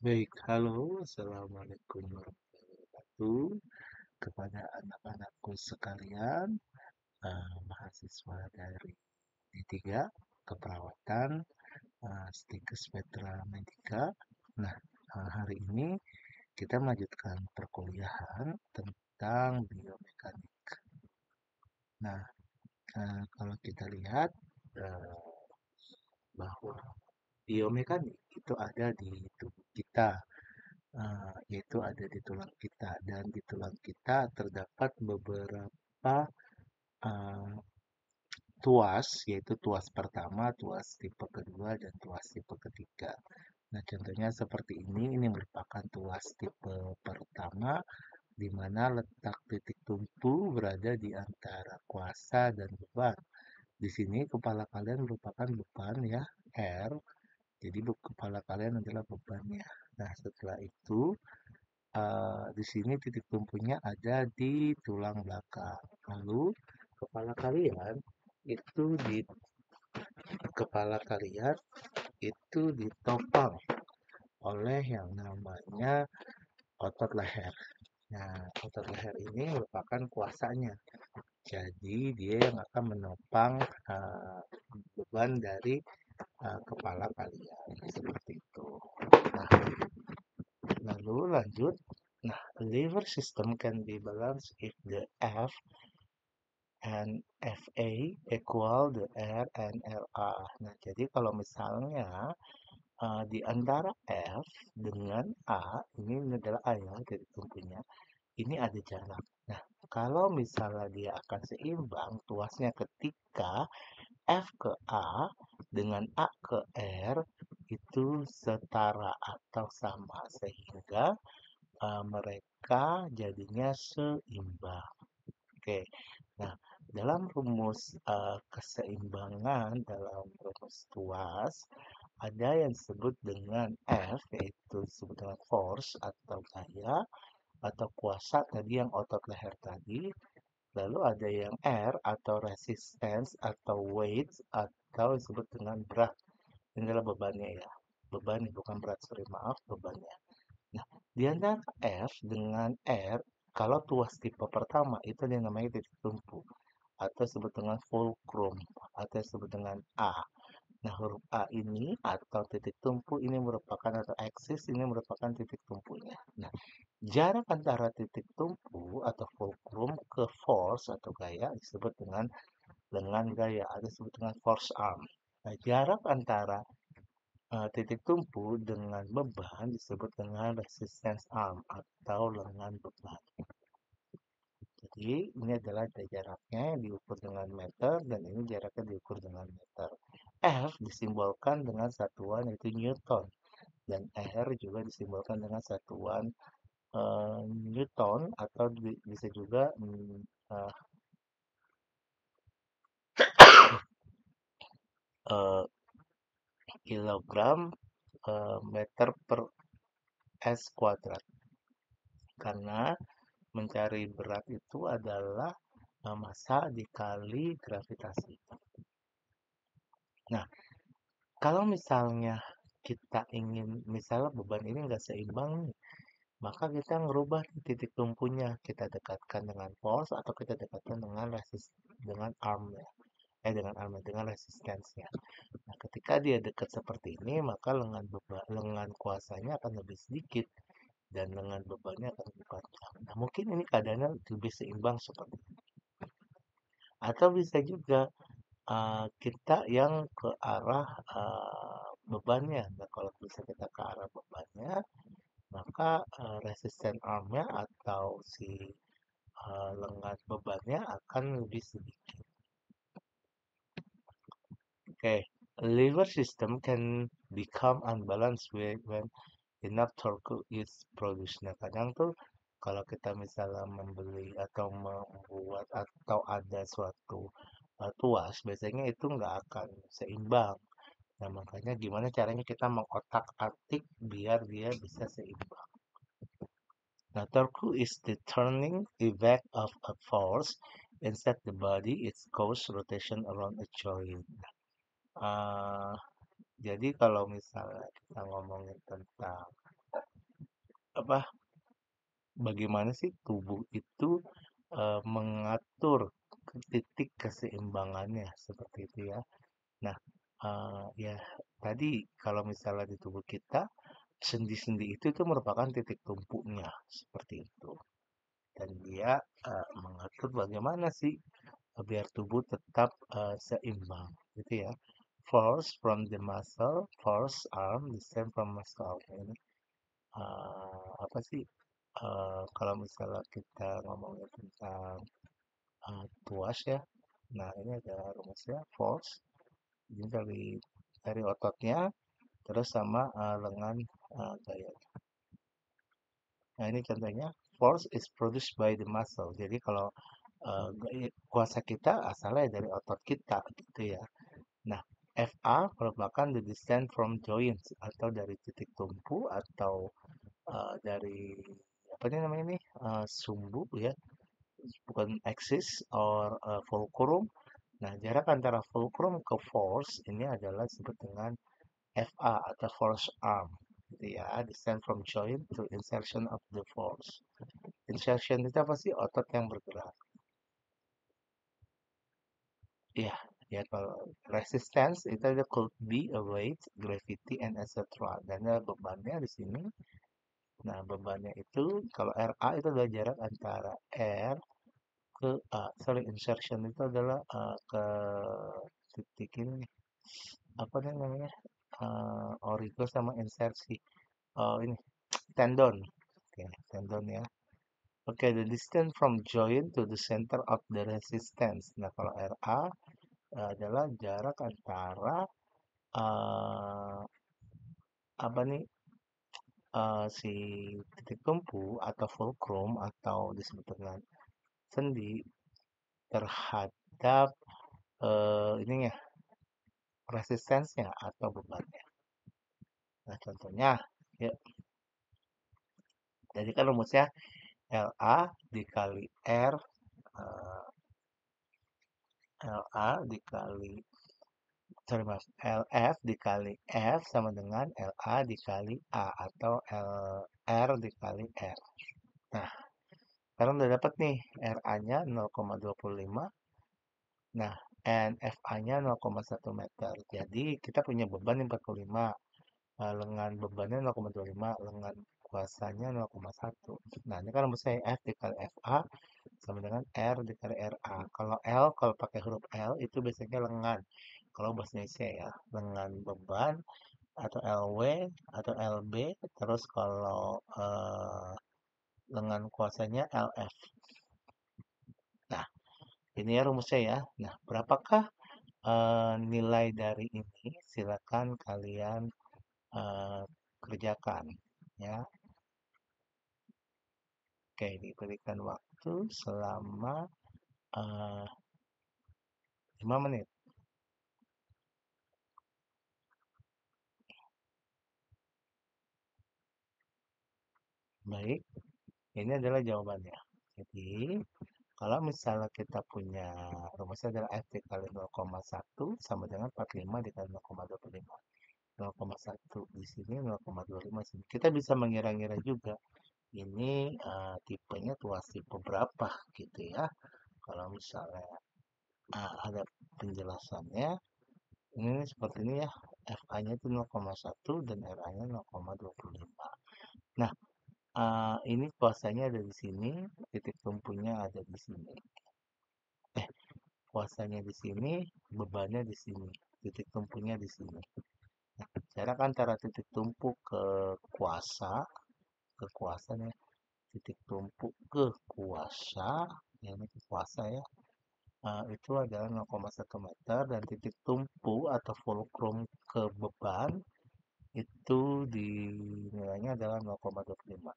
Baik, halo, assalamualaikum warahmatullahi wabarakatuh kepada anak-anakku sekalian, mahasiswa dari D3 Keperawatan, Stikes Petra Medika. Nah, hari ini kita melanjutkan perkuliahan tentang biomekanik. Nah, kalau kita lihat eh, bahwa biomekanik itu ada di tubuh kita. Yaitu ada di tulang kita dan di tulang kita terdapat beberapa uh, tuas, yaitu tuas pertama, tuas tipe kedua, dan tuas tipe ketiga. Nah, contohnya seperti ini merupakan tuas tipe pertama di mana letak titik tumpu berada di antara kuasa dan beban. Di sini kepala kalian merupakan beban ya, R. Jadi kepala kalian adalah bebannya. Nah, setelah itu di sini titik tumpunya ada di tulang belakang. Lalu kepala kalian itu di kepala kalian itu ditopang oleh yang namanya otot leher. Nah, otot leher ini merupakan kuasanya. Jadi dia yang akan menopang uh, beban dari kepala kalian seperti itu. Nah, lalu lanjut. Nah, liver system can be balanced if the F and FA equal the R and LA. Nah, jadi kalau misalnya di antara F dengan A, ini adalah A ya, titik tumpunya, ini ada jarak. Nah, kalau misalnya dia akan seimbang, tuasnya ketika F ke A dengan A ke R itu setara atau sama, sehingga mereka jadinya seimbang. Oke, nah dalam rumus keseimbangan dalam rumus tuas ada yang disebut dengan F, yaitu disebut dengan force atau gaya atau kuasa tadi yang otot leher tadi. Lalu ada yang R atau resistance atau weight atau disebut dengan berat. Ini adalah bebannya ya. Beban bukan berat, sorry maaf, bebannya. Nah, di antara F dengan R, kalau tuas tipe pertama itu yang namanya titik tumpu atau disebut dengan fulcrum atau disebut dengan A. Nah, huruf A ini atau titik tumpu ini merupakan atau aksis ini merupakan titik tumpunya. Nah, jarak antara titik tumpu atau fulcrum ke force atau gaya disebut dengan gaya atau disebut dengan force arm. Nah, jarak antara titik tumpu dengan beban disebut dengan resistance arm atau lengan beban. Jadi ini adalah jaraknya yang diukur dengan meter dan ini jaraknya diukur dengan meter. F disimbolkan dengan satuan yaitu Newton dan R juga disimbolkan dengan satuan Newton atau bisa juga uh, uh, kilogram meter per S kuadrat. Karena mencari berat itu adalah massa dikali gravitasi. Nah, kalau misalnya kita ingin, misalnya beban ini nggak seimbang nih, maka kita ngerubah titik tumpunya. Kita dekatkan dengan force atau kita dekatkan dengan arm ya. Dengan resistensinya. Nah, ketika dia dekat seperti ini, maka lengan kuasanya akan lebih sedikit dan lengan bebannya akan lebih panjang. Nah, mungkin ini keadaannya lebih seimbang seperti ini. Atau bisa juga kita yang ke arah bebannya. Nah, kalau bisa kita ke arah bebannya, maka resisten armnya atau si lengan bebannya akan lebih sedikit. Okay, liver system can become unbalanced when enough torque is produced. Nah, kadang tuh kalau kita misalnya membeli atau membuat atau ada suatu tuas, biasanya itu nggak akan seimbang. Nah, makanya gimana caranya kita mengotak-atik biar dia bisa seimbang. Now, torque is the turning effect of a force inside the body. It causes rotation around a joint. Uh, jadi kalau misalnya kita ngomongin tentang apa bagaimana sih tubuh itu mengatur titik keseimbangannya seperti itu ya. Nah, ya tadi kalau misalnya di tubuh kita sendi-sendi itu tuh merupakan titik tumpunya seperti itu. Dan dia mengatur bagaimana sih biar tubuh tetap seimbang gitu ya. Force from the muscle, force arm, descend from muscle. Ini apa sih kalau misalnya kita ngomongin tentang tuas ya, nah ini ada rumusnya force, ini dari ototnya, terus sama lengan gaya. Nah ini contohnya, force is produced by the muscle. Jadi kalau kuasa kita asalnya dari otot kita gitu ya. Nah, FA merupakan the descent from joints atau dari titik tumpu atau dari apa ini namanya nih sumbu ya, bukan axis or fulcrum. Nah, jarak antara fulcrum ke force ini adalah disebut dengan FA atau force arm. Gitu ya, descent from joint to insertion of the force. Insertion itu apa sih? Otot yang bergerak. Ya, ya kalau resistance itu ada could be a weight, gravity, and etc. Dan ada bebannya di sini. Nah, bebannya itu kalau RA itu adalah jarak antara R ke A. Sorry, insertion itu adalah ke titik ini apa nih namanya? Origo sama insersi. Oh, ini tendon. Oke, tendon ya. Oke, the distance from joint to the center of the resistance. Nah, kalau RA adalah jarak antara eh, apa nih si titik tumpu atau fulcrum atau disebut dengan sendi terhadap ininya resistensinya atau bebannya. Nah contohnya, ya, jadi kan rumusnya LA dikali R, eh, LA dikali sorry mas, LF dikali F sama dengan LA dikali A atau LR dikali R. Nah, sekarang udah dapat nih RA-nya 0,25. Nah, NFA-nya 0,1 meter. Jadi kita punya beban 45. Lengan bebannya 0,25, lengan kuasanya 0,1. Nah, ini kan rumus saya F dikali FA sama dengan R dikali RA. Kalau L, kalau pakai huruf L itu biasanya lengan. Kalau bahasa Indonesia ya, lengan beban atau LW atau LB. Terus kalau lengan kuasanya LF. Nah, ini ya rumusnya ya. Nah, berapakah nilai dari ini? Silakan kalian eh, kerjakan ya. Oke, diberikan waktu selama eh, 5 menit. Baik, ini adalah jawabannya. Jadi, kalau misalnya kita punya rumusnya adalah F dikali 0,1 sama dengan 45 dikali 0,25. 0,1 di sini, 0,25 di sini. Kita bisa mengira-ngira juga ini tipenya tuas tipe berapa gitu ya. Kalau misalnya ada penjelasannya, ini seperti ini ya, FA-nya itu 0,1 dan RA-nya 0,25. Nah, ini kuasanya ada di sini, titik tumpunya ada di sini. Kuasanya di sini, bebannya di sini, titik tumpunya di sini. Nah, jarak antara titik tumpu ke kuasa nih, titik tumpu ke kuasa, ya ini ke kuasa ya, itu adalah 0,1 meter dan titik tumpu atau fulcrum ke beban itu di nilainya adalah 0,25.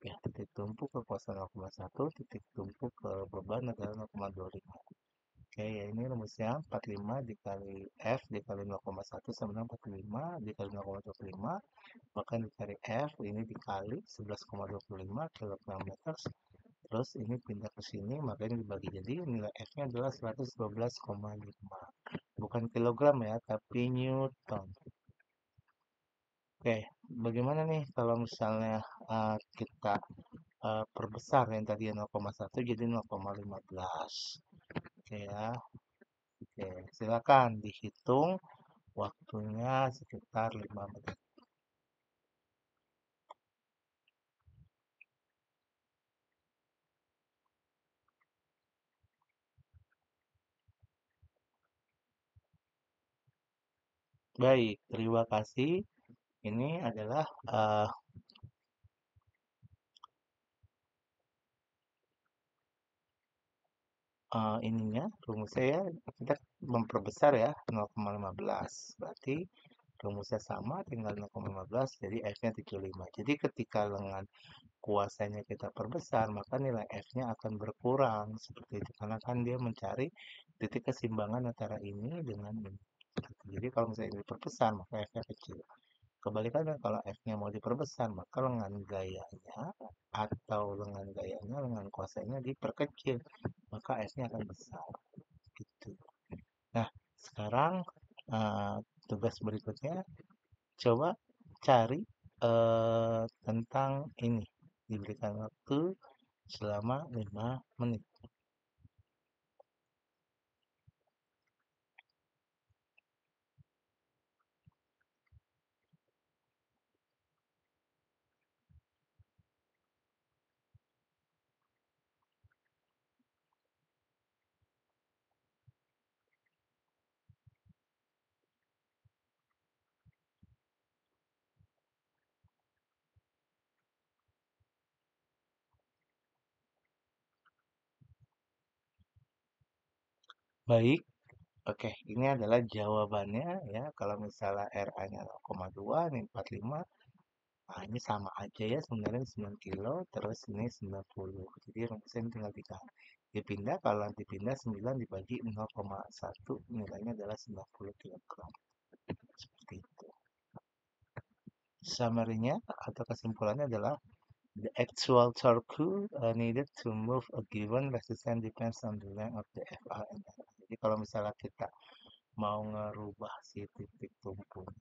Ya, titik tumpu ke kuasa 0,1, titik tumpu ke beban adalah 0,25. Oke, ya ini rumusnya 45 dikali F dikali 0,1 sama dengan 45 dikali 0,25. Bahkan dikali F ini dikali 11,25 kilogram meter. Terus ini pindah ke sini, makanya dibagi jadi nilai F-nya adalah 112,5. Bukan kilogram ya, tapi Newton. Oke, bagaimana nih kalau misalnya kita perbesar yang tadi 0,1 jadi 0,15. Oke ya. Oke, silakan dihitung waktunya sekitar 5 menit. Baik, terima kasih. Ini adalah eh, ininya rumusnya ya, kita memperbesar ya 0,15. Berarti rumusnya sama, tinggal 0,15 jadi F-nya 75. Jadi ketika lengan kuasanya kita perbesar, maka nilai F-nya akan berkurang seperti itu karena kan dia mencari titik keseimbangan antara ini dengan ini. Jadi kalau misalnya ini diperbesar, maka F-nya kecil. Kebalikannya kalau F-nya mau diperbesar, maka lengan kuasanya diperkecil, maka F-nya akan besar. Gitu. Nah, sekarang eh, tugas berikutnya, coba cari tentang ini. Diberikan waktu selama 5 menit. Baik, oke, ini adalah jawabannya ya. Kalau misalnya RA-nya 0,2, ini 45. Nah, ini sama aja ya sebenarnya 9 kilo, terus ini 90. Jadi rumusnya ini tinggal dipindah, kalau dipindah 9 dibagi 0,1 nilainya adalah 90 kilogram. Seperti itu. Summary-nya atau kesimpulannya adalah the actual torque needed to move a given resistance depends on the length of the FR and RA. Jadi kalau misalnya kita mau ngerubah si titik tumpunya,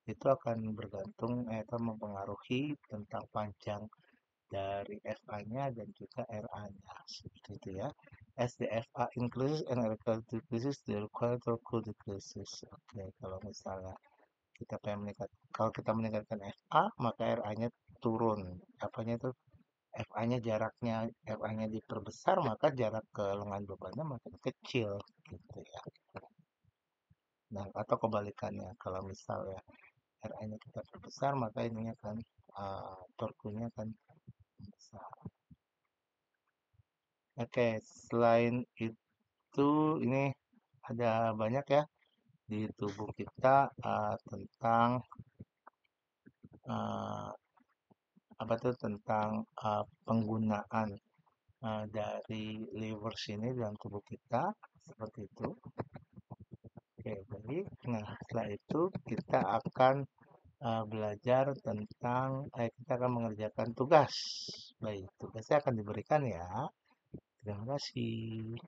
itu akan bergantung atau mempengaruhi tentang panjang dari FA-nya dan juga RA-nya seperti itu ya. As the FA increases and RA decreases, the required torque decreases. Oke, kalau misalnya kita pengen kalau kita meningkatkan FA, maka RA-nya turun. Apa-nya itu FA-nya FA-nya diperbesar, maka jarak ke lengan bebannya makin kecil gitu ya. Nah, atau kebalikannya, kalau misalnya RA-nya kita perbesar, maka ininya kan torkunya kan besar. Oke, selain itu ini ada banyak ya di tubuh kita tentang uh, apa tuh tentang penggunaan dari liver ini dalam tubuh kita seperti itu. Oke, baik. Nah, setelah itu kita akan belajar tentang kita akan mengerjakan tugas. Baik, tugasnya akan diberikan ya. Terima kasih.